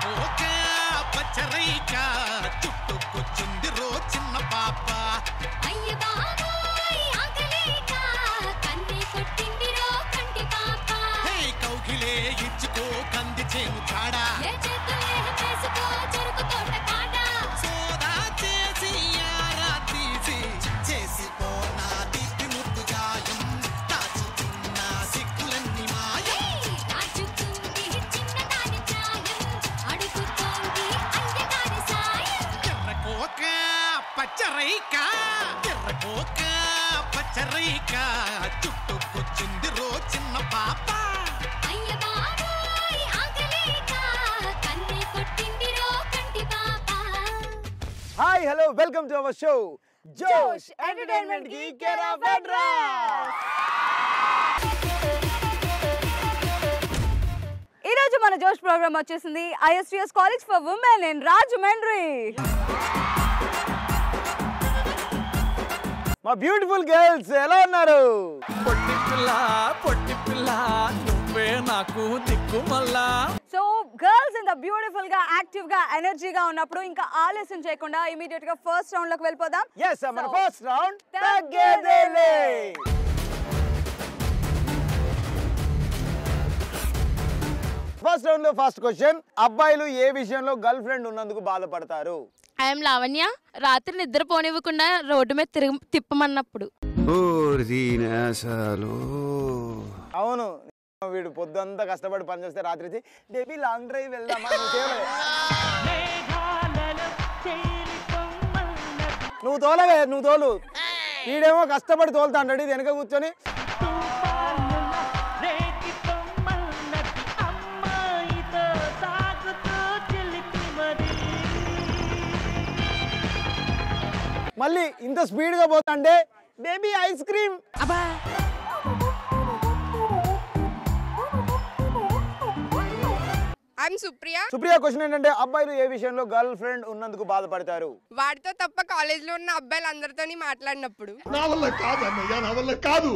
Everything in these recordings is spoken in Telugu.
ఎర్రకోక పచ్చరైక చుట్టుకొచ్చింది రో చిన్న పాప అయ్య బాబోయ్ ఆకలేక కన్నే కొట్టింది రో కంటి పాప హే కౌగిలే ఇచ్చుకో కంది చేను కాడా ఏ చేతులే చేసుకో చెరుకు తోట కాడ సోదా చేసి యారా తీసి చేసుకో నా దిక్కి ముద్దు గాయం దాచుకున్న సిక్కులన్నీ మాయం దాచుకుంది చిన్నదాని ప్రాయం అడుగుతోంది అయ్యగారి సాయం ఎర్రకోక పచ్చరైక ఎర్రకోక పచ్చరైక చుట్టుకొచ్చింది రో చిన్న పాప అయ్య బాబోయ్ ఆకలేక కన్నే కొట్టింది రో కంటి పాప hi hello welcome to our show జోష్ ఎంటర్టైన్మెంట్ కి కేర్ ఆఫ్ అడ్రస్. ఈ రోజు మన జోష్ ప్రోగ్రామ్ వచ్చేసింది ISTS college for women in Rajahmundry. మా బ్యూటిఫుల్ గర్ల్స్ ఎలా ఉన్నారు? పొట్టి పిల్ల నువ్వే నాకు దిక్కు మళ్ళా సో గర్ల్స్ ఇంత బ్యూటిఫుల్ గా యాక్టివ్ గా ఎనర్జీగా ఉన్నప్పుడు ఇంకా ఆలస్యం చేయకుండా ఇమీడియట్ గా ఫస్ట్ రౌండ్ లోకి వెళ్ళిపోదాం. yes మన ఫస్ట్ రౌండ్ తగ్గేదేలే. ఫస్ట్ రౌండ్ లో ఫస్ట్ క్వశ్చన్, అబ్బాయిలు ఏ విషయంలో గర్ల్ ఫ్రెండ్ ఉన్నందుకు బాధపడతారు? ఐఎమ్ లావణ్య. రాత్రి నిద్ర పోనివ్వకుండా రోడ్డు మీద తిప్పమన్నప్పుడు. అవును, వీడు పొద్దుంతా కష్టపడి పని చేస్తే రాత్రి బేబీ లాంగ్ డ్రైవ్ వెళ్దామా నువ్వు తోలవే, నువ్వు తోలు. వీడేమో కష్టపడి తోలుతా అంటాడు, ఇది వెనక కూర్చొని మళ్ళీ ఇంత స్పీడ్ గా పోతా అంటే baby ice cream. I'm Supriya. Supriya question ఏంటంటే అబ్బాయిలు ఏ విషయంలో గర్ల్ ఫ్రెండ్ ఉన్నందుకు బాధపడతారు? వాడితో తప్ప కాలేజ్ లో ఉన్న అబ్బాయిలు అందరితోని మాట్లాడినప్పుడు. నా వల్ల కాదు అన్నయ్య, నా వల్ల కాదు.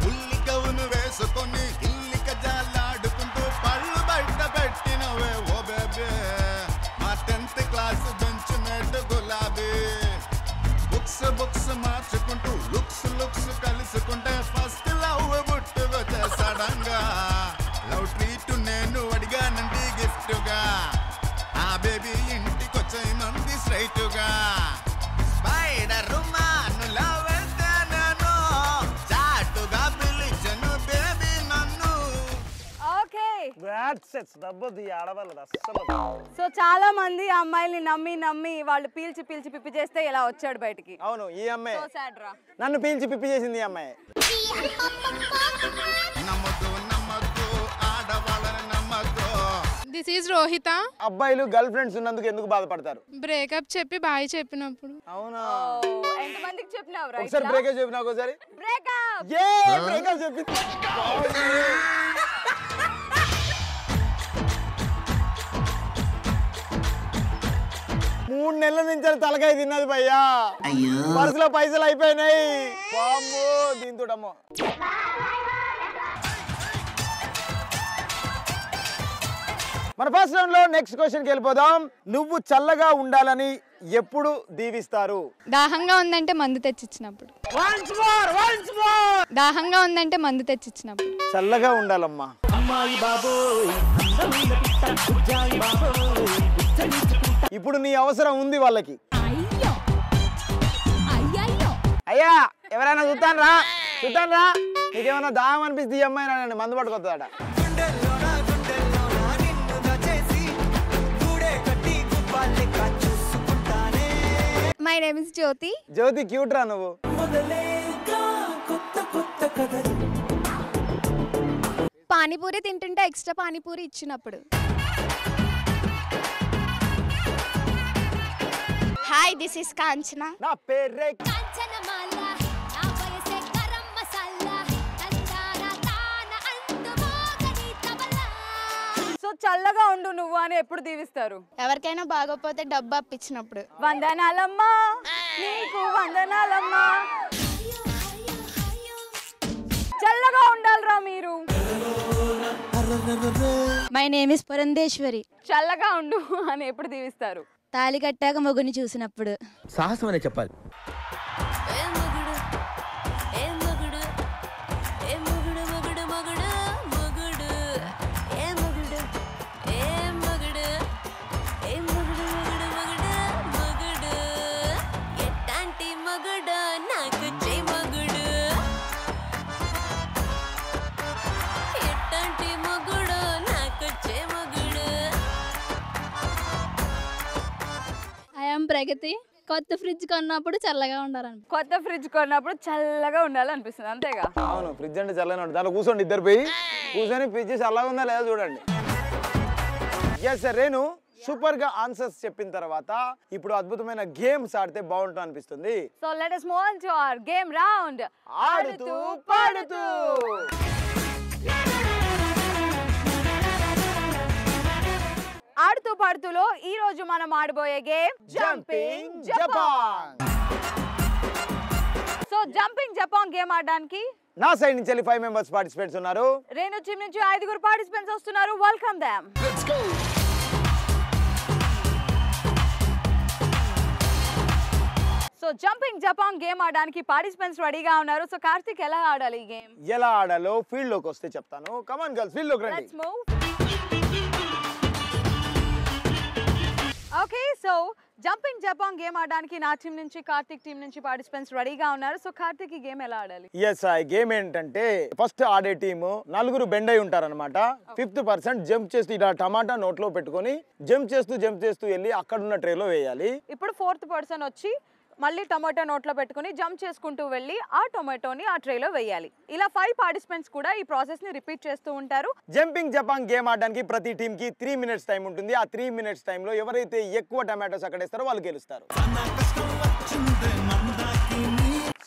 ఉల్లి కవును వేసుకొని ఇల్లిక జాలాడుకుంటూ పళ్ళు బయట పెట్టినవే ఓ బేబే మా 10th క్లాస్ బెంచ్ మేట్ గులాబీ బుక్స్ మార్చుకుంటూ లుక్స్ కలుసుకుంటే ఫస్ట్ లవ్ బుట్టుకొచ్చే సడన్ గా లవ్ ట్రీట్ నేను అడిగానండి గిఫ్ట్ గా ఆ బేబీ ఇంటికొచ్చే మంది స్ట్రైట్ గా స్పైడర్ రుమాను లవ్ సో చాలా మంది అమ్మాయిల్ని నమ్మి వాళ్ళు పీల్చి పిప్పి చేస్తే ఇలా వచ్చాడు బయటికి. అవును, ఈ అమ్మాయి నన్ను పీల్చి పిప్పి చేసింది. ఈ అమ్మాయి దిస్ ఈజ్ రోహిత. అబ్బాయిలు గర్ల్ ఫ్రెండ్స్ ఉన్నందుకు ఎందుకు బాధపడతారు? బ్రేకప్ చెప్పి బాయ్ చెప్పినప్పుడు. అవునా, ఎంతమందికి చెప్పినావు? ఒకసారి బ్రేకప్ చెప్పినా ఒకసారి బ్రేకప్ చెప్పి 3 నెలల నుంచి తలకాయ తిన్నది భయ్యా. పర్సులో పైసలు అయిపోయినాయి. బాంబో దీంతోటమ్మో. మన ఫస్ట్ రౌండ్ లో నెక్స్ట్ క్వశ్చన్ కి వెళ్ళిపోదాం. నువ్వు చల్లగా ఉండాలని ఎప్పుడు దీవిస్తారు? దాహంగా ఉందంటే మందు తెచ్చిచ్చినప్పుడు. దాహంగా ఉందంటే మందు తెచ్చిచ్చినప్పుడు. చల్లగా ఉండాలమ్మా. ఇప్పుడు నీ అవసరం ఉంది వాళ్ళకి. అయ్యా ఎవరైనా చూద్దాం రా నీకేమైనా దాహం అనిపిస్తే ఈ అమ్మాయి నన్ను మందు పట్టుకొస్తాడ. My name is Jyothi. Jyothi cute రా నువ్వు. పానీపూరి తింటుంటే ఎక్స్ట్రా పానీపూరి ఇచ్చినప్పుడు. Hi, this is Kanchana. నా పేరే కాంచనమాల నా వయసే గరం మసాలా తందాన తాన అందు మోగని తబలా. సో చల్లగా ఉండు నువ్వు అని ఎప్పుడు దీవిస్తారు? ఎవరికైనా బాగోపోతే డబ్బు అప్పించినప్పుడు. వందనాలమ్మా నీకు వందనాలమ్మా. చల్లగా ఉండాలిరా మీరు. My name is Purandeswari. చల్లగా ఉండు అని ఎప్పుడు దీవిస్తారు? తాళి కట్టాక మొగుని చూసినప్పుడు. సాహసం అనే చెప్పాలి. ప్రగతి కొత్త ఫ్రిడ్జ్ కొన్నప్పుడు చల్లగా ఉండాలని. కొత్త ఫ్రిడ్జ్ కొన్నప్పుడు చల్లగా ఉండాలనిపిస్తుంది అంతేగా? అవును, ఫ్రిడ్జ్ అంటే చల్లగా ఉంటుంది. దాంట్లో కూర్చోండి, ఇద్దరు పోయి కూర్చొని ఫ్రిడ్జ్ చల్లగా ఉందా లేదా చూడండి. ఎస్ సార్, రేణు సూపర్ గా ఆన్సర్స్ చెప్పిన తర్వాత ఇప్పుడు అద్భుతమైన గేమ్స్ ఆడితే బాగుంటుంది అనిపిస్తుంది. So let us move on to our game round. ఆడుతూ పాడుతూ. ఆడుతూ పాడుతూలో ఈ రోజు మనం ఆడబోయే గేమ్ జంపింగ్ జపాంగ్. సో జంపింగ్ జపాంగ్ గేమ్ ఆడడానికి నా సైడ్ నుంచి 5 మెంబర్స్ పార్టిసిపేట్స్ ఉన్నారు. రేణు టీం నుంచి 5 పార్టిసిపెంట్స్ వస్తున్నారు. Welcome them. Let's go. So jumping జపాంగ్ గేమ్ ఆడడానికి పార్టిసిపెంట్స్ రెడీగా ఉన్నారు. సో కార్తిక్ ఎలా ఆడాలి ఈ గేమ్? ఎలా ఆడాలో ఫీల్డ్ లోకి వస్తే చెప్తాను. కమాన్ గర్ల్స్, ఫీల్డ్ లోకి రండి. Let's move. Okay, so jumping జపాంగ్ గేమ్ ఆడడానికి నా టీం నుంచి కార్తిక్ టీం నుంచి పార్టిసిపెంట్స్ రెడీగా ఉన్నారు. సో కార్తిక్ ఈ గేమ్ ఎలా ఆడాలి? ఎస్, ఆ గేమ్ ఏంటంటే ఫస్ట్ ఆడే టీము 4 బెండ్ అయి ఉంటారనమాట. 5th పర్సన్ జంప్ చేస్తూ ఇలా టమాటా నోట్లో పెట్టుకొని జంప్ చేస్తూ వెళ్ళి అక్కడున్న ట్రేలో వేయాలి. ఇప్పుడు 4th పర్సన్ వచ్చి మళ్ళీ టొమాటో నోట్లో పెట్టుకుని జంప్ చేసుకుంటూ వెళ్ళి ఆ టొమాటోని ఆ ట్రేలో వేయాలి. ఇలా 5 పార్టిసిపెంట్స్ కూడా ఈ ప్రాసెస్ ని రిపీట్ చేస్తూ ఉంటారు. జంపింగ్ జపాంగ్ గేమ్ ఆడడానికి ప్రతి టీమ్ కి 3 మినిట్స్ టైం ఉంటుంది. ఆ 3 మినిట్స్ టైంలో ఎవరైతే ఎక్కువ టమాటోస్ అక్కడ వేస్తారో వాళ్ళు గెలుస్తారు.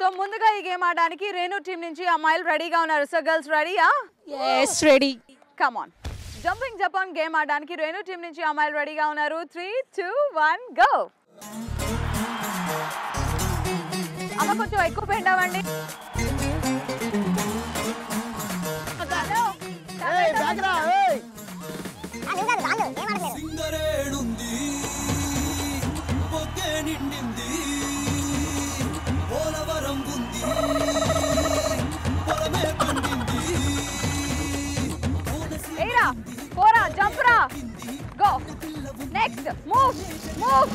సో ముందుగా ఈ గేమ్ ఆడడానికి రేణు టీం నుంచి అమ్మాయిలు రెడీగా ఉన్నారు. సో గర్ల్స్ రెడీయా? yes ready. Come on. Jumping జపాంగ్ గేమ్ ఆడడానికి రేణు టీం నుంచి అమ్మాయిలు రెడీగా ఉన్నారు. 3, 2, 1 గో. అమ్మ కొంచెం ఎక్కువ పెండావండి. ఏరా పోరా జంప్ రా go. Next move move.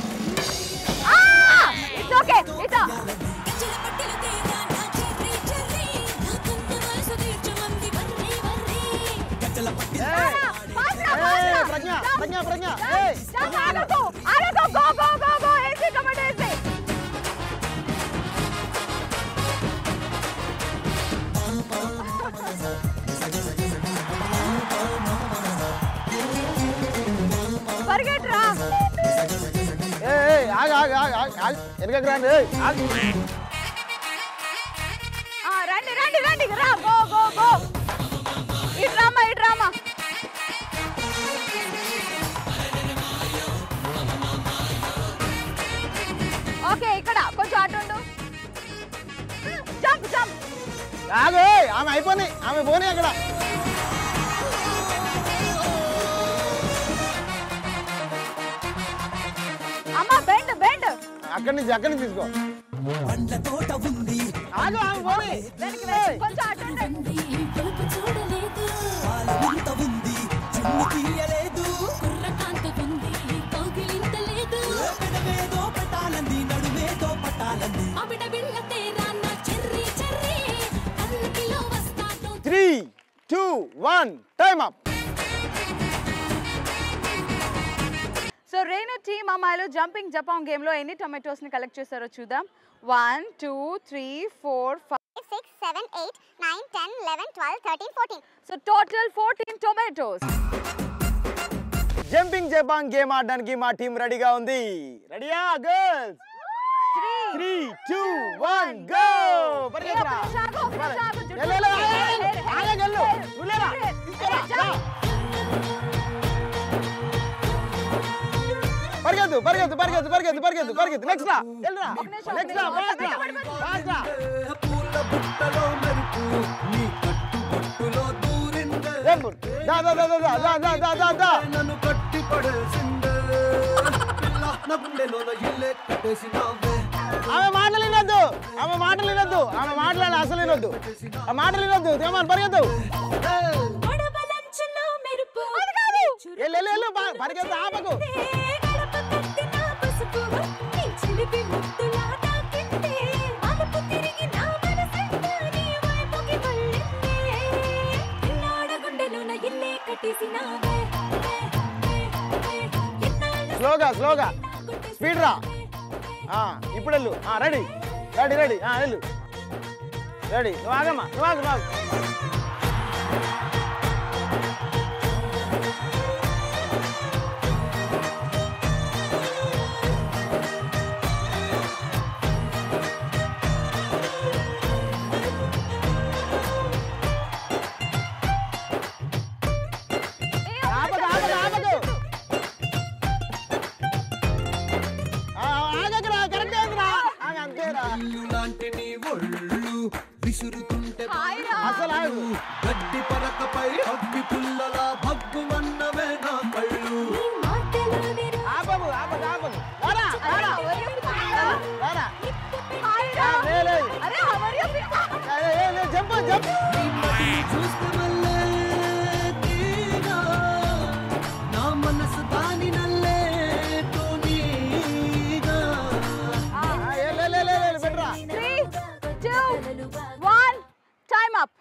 It's okay it's పరిగెట్రా. రండి రండి రండి రా గో గో గో. ఇట్రామా ఇట్రామా. ఓకే ఇక్కడ కొంచెం అటుండు. Jump jump. ఆమె అయిపోయి ఆమె పోనీ అక్కడ. అమ్మా బెండ్ బెండ్. అక్కడి నుంచి తీసుకో. ఆగు ఆమె పోనీ. కొంచెం అటుండు. Three, 2, 1 time up. So Renu team అమ్మాయిలు జంపింగ్ జపాంగ్ గేమ్ లో ఎన్ని టొమాటోస్ ని కలెక్ట్ చేశారో చూద్దాం. 1, 2, 3, 4, 5, 6, 7, 8, 9, 10, 11, 12, 13, 14. So total 14 tomatoes. జంపింగ్ జపాంగ్ గేమ్ ఆడడానికి మా టీం రెడీగా ఉంది. రెడీయా గర్ల్స్? 3, 2, 1 గో. పరిగెత్తరా. పరిగెత్తు పరిగెత్తు పరిగెత్తు పరిగెత్తు పరిగెత్తు నెక్స్ట్ రా వెళ్ళరా నెక్స్ట్ రా ఫాస్ట్ రా ఫాస్ట్ రా పూల బుట్టలో మెరుపు నీ కట్టుబొట్టులో దూరిందే దా దా దా దా దా దా దా దా దా నన్ను కట్టి పడేసిందే పిల్ల నా గుండెలోన ఇల్లే కట్టేసినావే ఆమె మాటలు వినొద్దు ఆమె మాటలు వినొద్దు ఆమె మాట్లాడాలి అసలు వినొద్దు ఆ మాటలు వినొద్దు ఏమని పరిగెత్తు వెళ్ళు పరిగెత్తు ఆపకు స్లోగా స్లోగా స్పీడ్ రా ఇప్పుడు వెళ్ళు రెడీ రెడీ రెడీ వెళ్ళు రెడీ నువ్వు ఆగమ్మా నువ్వు ఆగు నువ్వు ఆగు గడ్డి పరకపై అగ్గి పుల్లలా భగ్గుమన్నవే నా కళ్ళు చూస్తే మళ్ళే తీగా నా మనసు దాని నల్లే తోనీగా టైమ్ అప్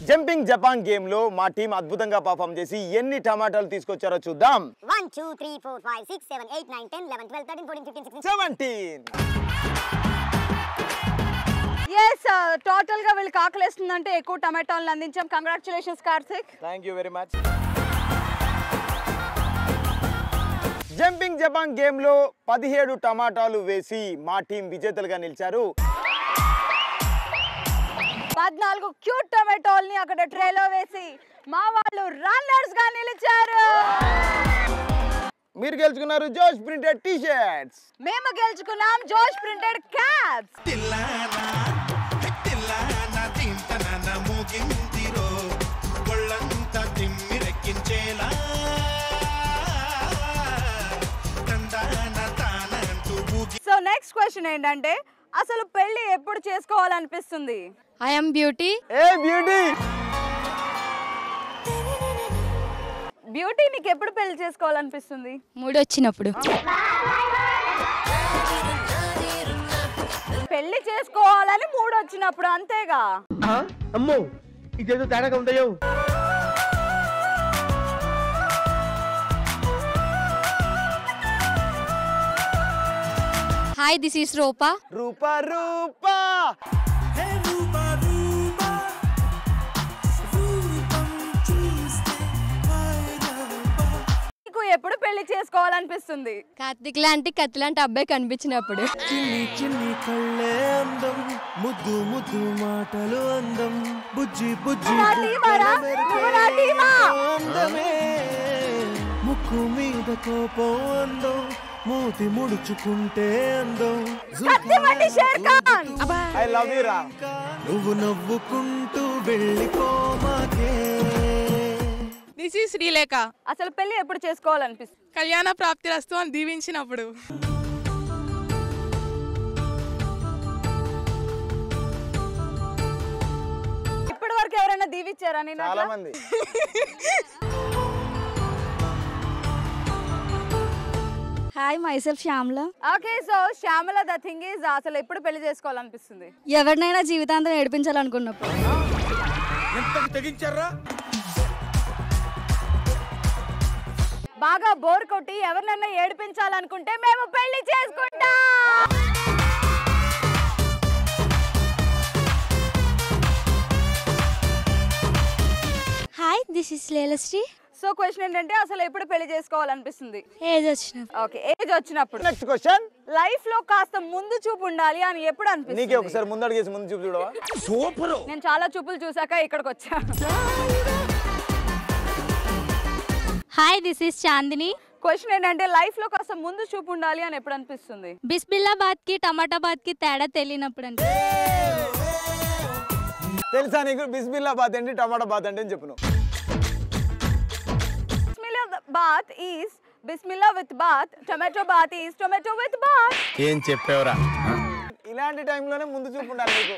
జంపింగ్ జపాన్ గేమ్ లో మా టీం అద్భుతంగా పర్ఫామ్ చేసి ఎన్ని టమాటాలు తీసుకొచ్చారో చూద్దాం 1 2 3 4 5 6 7 8 9 10 11 12 13 14 15 16 17 ఎస్ టోటల్ గా వీళ్ళకి ఆకలేస్తుందంటే ఎక్కువ టమాటాలను అందించాం congratulations Karthik thank you very much jumping జపాన్ గేమ్ లో 17 టమాటాలు వేసి మా టీం విజేతలుగా నిలిచారు 14 క్యూట్ టమాటోల్ని అక్కడ ట్రేలో వేసి మా వాళ్ళు రన్నర్స్ గా నిలిచారు మీరు గెలుచుకున్నారు జోష్ ప్రింటెడ్ టీ షర్ట్స్ మేము గెలుచుకున్నాం జోష్ ప్రింటెడ్ క్యాప్స్ తిల్లానా తిల్లానా తింటన మోగిందిరో ఒళ్ళంతా తిమ్మిరెక్కించేలా సో నెక్స్ట్ క్వశ్చన్ ఏంటంటే అసలు పెళ్లి ఎప్పుడు చేసుకోవాలనిపిస్తుంది ఐ యామ్ బ్యూటీ ఏ బ్యూటీ బ్యూటీ నీకు ఎప్పుడు పెళ్లి చేసుకోవాలనిపిస్తుంది మూడు వచ్చినప్పుడు పెళ్లి చేసుకోవాలని మూడు వచ్చినప్పుడు అంతేగా అమ్మో ఇదేదో తేడాగా ఉందయ్యో హాయ్ దిస్ ఈస్ రూపా రూపా రూపా నీకు ఎప్పుడు పెళ్లి చేసుకోవాలనిపిస్తుంది కార్తిక్ లాంటి కత్తి లాంటి అబ్బాయి కనిపించినప్పుడు చిన్ని చిన్ని కళ్ళే అందం ముద్దు ముద్దు మాటలు అందం బుజ్జి బుజ్జి అందమే ముక్కు మీద కోపం అందం మూతి ముడుచుకుంటే అందం ఐ లవ్ యు రా నువ్వు నవ్వుకుంటూ వెళ్ళిపోమాకే దిస్ ఈస్ శ్రీలేఖ అసలు పెళ్లి ఎప్పుడు చేసుకోవాలనిపిస్తుంది కళ్యాణ ప్రాప్తి రస్తు అని దీవించినప్పుడు ఇప్పటి వరకు ఎవరైనా దీవిచ్చారా నేను చాలా మంది hi myself Shyamala okay so Shyamala the thing is అసలు ఎప్పుడు పెళ్లి చేసుకోవాలనిపిస్తుంది ఎవరినైనా జీవితాంతం ఏడిపించాలనుకున్నప్పుడు బాగా బోర్ కొట్టి ఎవరినైనా ఏడిపించాలనుకుంటే మేము పెళ్లి చేసుకుంటాం hi this is Leelasri so question ఏంటంటే అసలు ఎప్పుడు పెళ్లి చేసుకోవాలనిపిస్తుంది ఏజ్ వచ్చినప్పుడు ఓకే ఏజ్ వచ్చినప్పుడు నెక్స్ట్ క్వశ్చన్ లైఫ్ లో కాస్త ముందు చూపు ఉండాలి అని ఎప్పుడు నీకే అనిపిస్తుంది ఒకసారి ముందు అడిగేసి ముందు చూపు చూడవా సూపర్ నేను చాలా చూపులు చూసాక ఇక్కడికి వచ్చా hi this is Chandini. Question ఏంటంటే లైఫ్ లో కాస్త ముందు చూపు ఉండాలి అని ఎప్పుడు అనిపిస్తుంది? బిస్మిల్లాబాద్ కి టమాటాబాద్ కి తేడా తెలియనప్పుడు అంటే. తెలుసా నీకు బిస్మిల్లాబాద్ ఏంటి టమాటాబాద్ అంటే అని చెప్పు నువ్వు. బిస్మిల్లాబాద్ ఈస్ బిస్మిల్లా with bath, tomato bath is tomato with bath. ఏం చెప్పావురా? ఇలాంటి టైంలోనే ముందు చూపు ఉండాలి నీకు.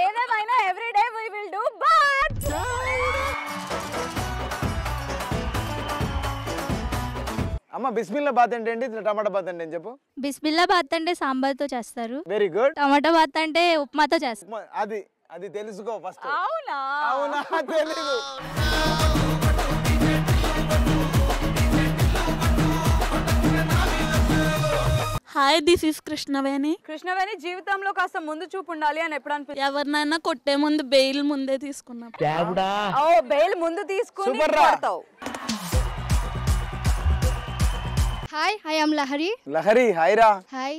ఏదేమైనా every day we will do bath. అమ్మ బిస్మిల్లాబాద్ అంటే ఏంటి, టమాటా బాత్ అంటే చెప్పు. బిస్మిల్లాబాద్ అంటే సాంబార్తో చేస్తారు. Very good. టమాటా బాత్ అంటే ఉప్మాతో చేస్తారు. అది అది తెలుసుకో ఫస్ట్. అవునా? అవునా తెలీదు. Hi this is Krishnaveni. Krishnaveni జీవితంలో కాస్త ముందు చూపు ఉండాలి అని ఎప్పుడు అనిపిస్తుంది? ఎవరినైనా కొట్టే ముందు బెయిల్ ముందే తీసుకున్నాం. ఓ బెయిల్ ముందు తీసుకుని కొడతావు. Hi I am Lahari. Lahari hi రా. హాయ్.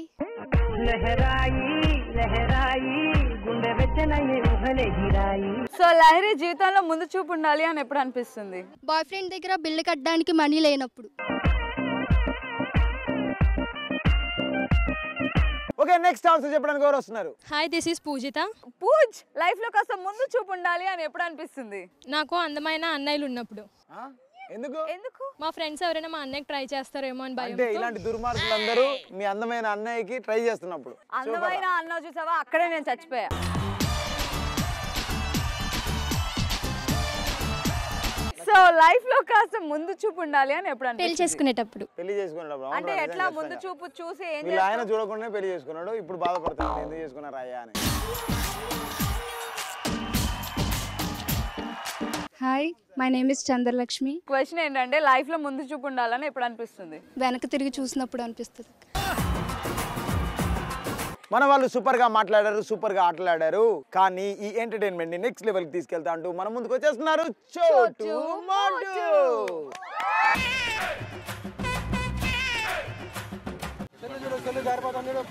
సో లహరి జీవితంలో ముందు చూపు ఉండాలి అని ఎప్పుడు అనిపిస్తుంది? బాయ్ ఫ్రెండ్ దగ్గర బిల్లు కట్టడానికి మనీ లేనప్పుడు. ఓకే నెక్స్ట్ ఆన్సర్ చెప్పడానికి ఎవరు వస్తున్నారు? Hi this is Poojitha. పూజ్ లైఫ్ లో కాస్త ముందు చూపు ఉండాలి అని ఎప్పుడు అనిపిస్తుంది? నాకు అందమైన అన్నయ్యలు ఉన్నప్పుడు. ఎందుకు? ఎందుకు? మా ఫ్రెండ్స్ ఎవరైనా మా అన్నయ్యకి ట్రై చేస్తారేమో అని భయం. అంటే ఇలాంటి దుర్మార్గులందరూ మీ అందమైన అన్నయ్యకి ట్రై చేస్తున్నప్పుడు. అందమైన అన్న చూసావా, అక్కడే నేను చచ్చిపోయా. సో లైఫ్ లో కాస్త ముందు చూపు ఉండాలి అని ఎప్పుడు పెళ్లి చేసుకునేటప్పుడు. పెళ్లి చేసుకునేటప్పుడు అంటే ఎట్లా ముందు చూపు చూసి ఏం వీళ్ళ ఆయన చూడకుండా పెళ్లి చేసుకున్నాడు, ఇప్పుడు బాధపడుతున్నాడు ఎందుకు చేసుకున్నారు అయ్యా అని. Hi my name is Chandralakshmi. Question ఏంటంటే లైఫ్ లో ముందు చూపు ఉండాలని ఎప్పుడు అనిపిస్తుంది? వెనక తిరిగి చూసినప్పుడు అనిపిస్తుంది. మన వాళ్ళు సూపర్ గా మాట్లాడారు, సూపర్ గా ఆటలాడారు, కానీ ఈ ఎంటర్టైన్మెంట్ ని నెక్స్ట్ లెవెల్ కి తీసుకెళ్తా అంటూ మన ముందుకు వచ్చేస్తున్నారు చోటు మోటు.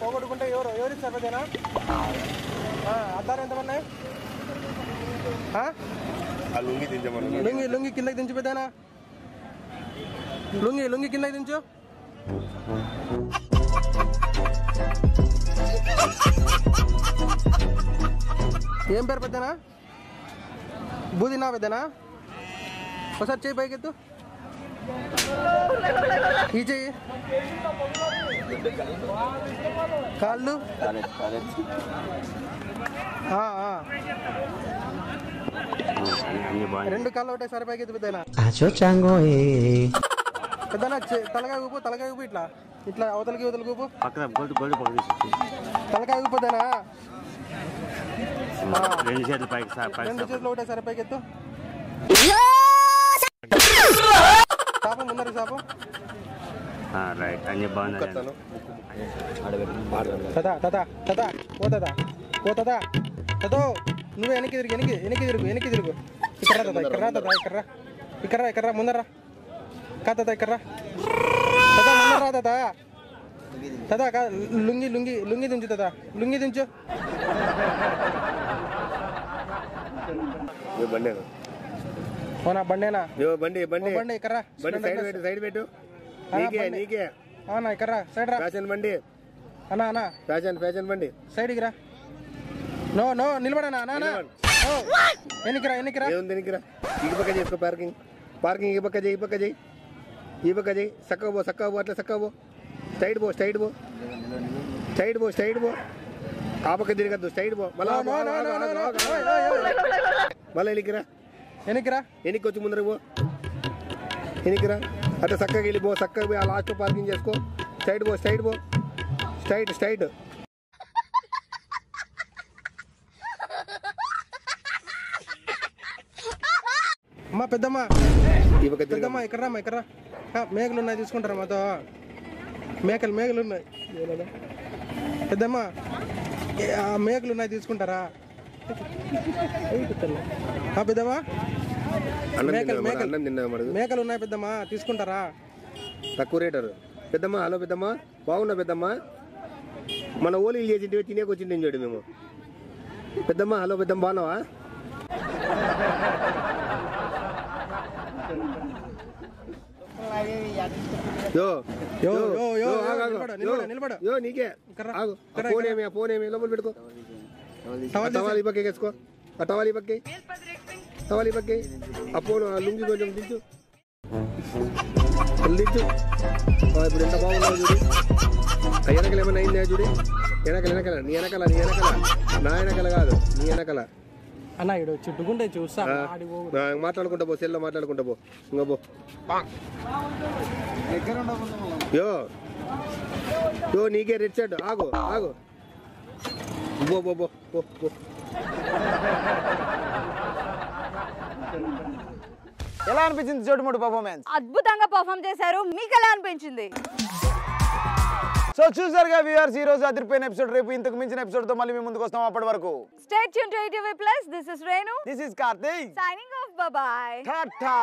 పోగొట్టుకుంటే ఎవరు సరిపోతేనా? అద్దారు ఎంతమన్నాయి? లుంగి కిందకి దించిపోతానా? లుంగి కిందకి దించు. ఏం పేరు పెద్దనా? బూదినా పెద్దనా? ఒకసారి చెయ్యి పైకెత్తు. ఈ చెయ్యి, కాళ్ళు, రెండు కాళ్ళు ఒకటేసారి పైకెత్తు పెద్దనా. పెద్దనా తలకాయ ఊపు ఇట్లా ఇట్లా అవతలకి ఊపు. తలకాయ ఊపుదేనా? రెండు చేతులు ఒకటేసారి పైకెత్తు. సాపు ముందర సాపు. నువ్వు వెనక్కి తిరుగు. ఇక్కడ ముందర కాదా ఇక్కడ ముందర రా తదా. లుంగి దించు తదా, లుంగి దించు. అవునా బండేనా? బండి ఇక్కడ సైడ్ పెట్టు. అవునా ఇక్కడ సైడ్ రా. బండి అన్నా ఫ్యాషన్ బండి సైడ్కి రా. నో నిలబడనా? ఎన్నికిరా ఈ పక్క చేసుకో. పార్కింగ్ ఈ పక్క చేయి. సక్కబో అట్లా సక్కబో. స్ట్రైట్ పో. ఆ పక్క తిరగద్దు, స్ట్రైట్ పో. మళ్ళీ ఎన్నికి వచ్చి ముందర పో. ఎన్నికిరా అట్లా చక్కగా వెళ్ళిపో. చక్కగా పోయి ఆ లాస్ట్ పార్కింగ్ చేసుకో. స్ట్రైట్ పో. స్ట్రైట్. అమ్మా పెద్దమ్మా ఇక్కడ మేకలు ఉన్నాయి, తీసుకుంటారా మాతో? మేకలు ఉన్నాయి పెద్దమ్మా, మేకలు ఉన్నాయి, తీసుకుంటారా? పెద్దమ్మా మేకలు ఉన్నాయి పెద్దమ్మా, తీసుకుంటారా? తక్కువ రేటారు పెద్దమ్మా. హలో పెద్దమ్మా, బాగున్నా పెద్దమ్మా? మన ఓలీలు చేసి తినేకి వచ్చింది చూడు మేము. పెద్దమ్మా హలో పెద్దమ్మ, బాగున్నావా? యో యో యో యో నిలబడు యో నీకే ఆగు ఫోన్ ఏమి లోపల పెట్టుకో టవల్ ఈ పక్కే వేసుకో ఆ టవల్ ఈ పక్కే ఆ ఫోన్ లుంగి కొంచెం దించు ఇప్పుడు ఎంత బాగున్నావు చూడు వెనకలు ఏమైనా అయిందా చూడు వెనకల నీ వెనకల నా వెనకల కాదు నీ వెనకల అన్న ఇడు చుట్టుకుంటే చూస్తా మాట్లాడుకుంటా పో సెల్లో మాట్లాడుకుంటా పో ఇంకా పో యో యో నీకే రెడ్ షర్ట్ ఆగు బో బో బో బో బో ఎలా అనిపించింది చోటుమోటు పర్ఫార్మెన్స్? అద్భుతంగా పర్ఫామ్ చేశారు. మీకు ఎలా అనిపించింది? సో చూసారుగా వ్యూవర్స్, ఈ రోజు అదిరిపోయిన ఎపిసోడ్. రేపు ఇంతకు మించిన ఎపిసోడ్ తో మళ్ళీ మీ ముందుకు వస్తాం. అప్పటి వరకు stay tune to ETV plus. This is Renu. This is Karthik. Signing off. By by. Tata.